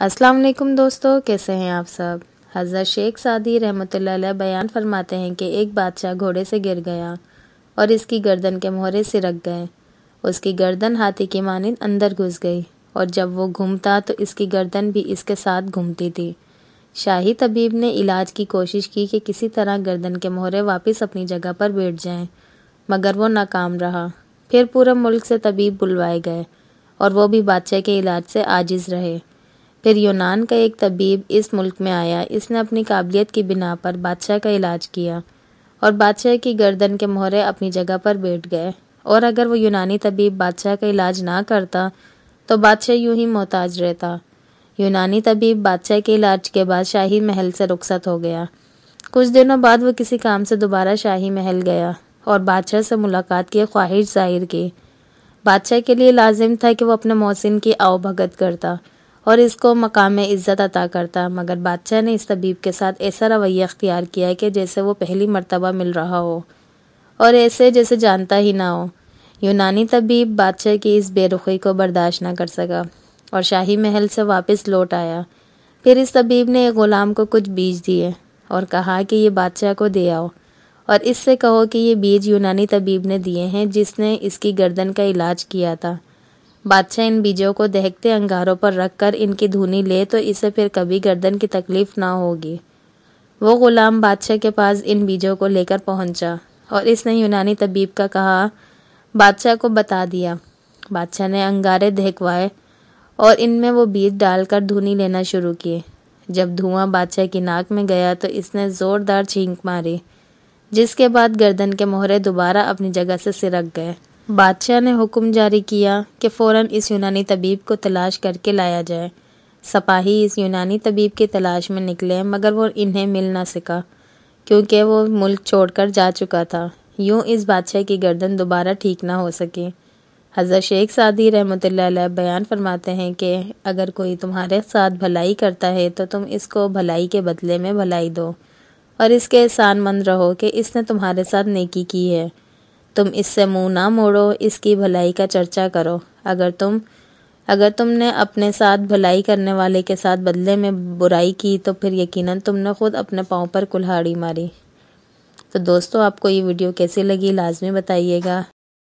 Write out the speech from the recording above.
السلام علیکم دوستو، کیسے ہیں آپ سب؟ حضرت شیخ سعدی رحمۃ اللہ علیہ بیان فرماتے ہیں کہ ایک بادشاہ گھوڑے سے گر گیا اور اس کی گردن کے مہرے سرک گئے۔ اس کی گردن ہاتھی کی مانند اندر گھس گئی اور جب وہ گھومتا تو اس کی گردن بھی اس کے ساتھ گھومتی تھی۔ شاہی طبیب نے علاج کی کوشش کی کہ کسی طرح گردن کے مہرے واپس اپنی جگہ پر بیٹھ جائیں، مگر وہ ناکام رہا۔ پھر پورے ملک سے طبیب بلوائے گئے اور وہ بھی بادشاہ کے علاج سے عاجز رہے۔ پھر یونان کا ایک طبیب اس ملک میں آیا۔ اس نے اپنی قابلیت کی بنا پر بادشاہ کا علاج کیا اور بادشاہ کی گردن کے مہرے اپنی جگہ پر بیٹھ گئے، اور اگر وہ یونانی طبیب بادشاہ کا علاج نہ کرتا تو بادشاہ یوں ہی محتاج رہتا۔ یونانی طبیب بادشاہ کے علاج کے بعد شاہی محل سے رخصت ہو گیا۔ کچھ دنوں بعد وہ کسی کام سے دوبارہ شاہی محل گیا اور بادشاہ سے ملاقات کی خواہش ظاہر کی۔ بادشاہ کے لیے لازم تھا کہ وہ اپنے محسن کی آؤ بھگت کرتا اور اس کو مقام عزت عطا کرتا، مگر بادشاہ نے اس طبیب کے ساتھ ایسا رویہ اختیار کیا کہ جیسے وہ پہلی مرتبہ مل رہا ہو اور ایسے جیسے جانتا ہی نہ ہو۔ یونانی طبیب بادشاہ کی اس بے رخی کو برداشت نہ کر سکا اور شاہی محل سے واپس لوٹ آیا۔ پھر اس طبیب نے ایک غلام کو کچھ بیج دیے اور کہا کہ یہ بادشاہ کو دے آؤ اور اس سے کہو کہ یہ بیج یونانی طبیب نے دیے ہیں جس نے اس کی گردن کا علاج کیا تھا۔ بادشاہ ان بیجوں کو دہکتے انگاروں پر رکھ کر ان کی دھونی لے تو اسے پھر کبھی گردن کی تکلیف نہ ہوگی۔ وہ غلام بادشاہ کے پاس ان بیجوں کو لے کر پہنچا اور اس نے یونانی طبیب کا کہا بادشاہ کو بتا دیا۔ بادشاہ نے انگارے دہکوائے اور ان میں وہ بیج ڈال کر دھونی لینا شروع کیے۔ جب دھواں بادشاہ کی ناک میں گیا تو اس نے زوردار چھینک ماری، جس کے بعد گردن کے مہرے دوبارہ اپنی جگہ سے سرک گئے۔ بادشاہ نے حکم جاری کیا کہ فوراً اس یونانی طبیب کو تلاش کر کے لایا جائے۔ سپاہی اس یونانی طبیب کی تلاش میں نکلے، مگر وہ انہیں مل نہ سکا کیونکہ وہ ملک چھوڑ کر جا چکا تھا۔ یوں اس بادشاہ کی گردن دوبارہ ٹھیک نہ ہو سکی۔ حضرت شیخ سعدی رحمۃ اللہ علیہ بیان فرماتے ہیں کہ اگر کوئی تمہارے ساتھ بھلائی کرتا ہے تو تم اس کو بھلائی کے بدلے میں بھلائی دو اور اس کے احسان مند رہو کہ اس نے تمہارے ساتھ نیکی کی ہے۔ تم اس سے منہ نہ موڑو، اس کی بھلائی کا چرچا کرو۔ اگر تم نے اپنے ساتھ بھلائی کرنے والے کے ساتھ بدلے میں برائی کی تو پھر یقیناً تم نے خود اپنے پاؤں پر کلہاڑی ماری۔ تو دوستو، آپ کو یہ ویڈیو کیسی لگی لازمی بتائیے گا۔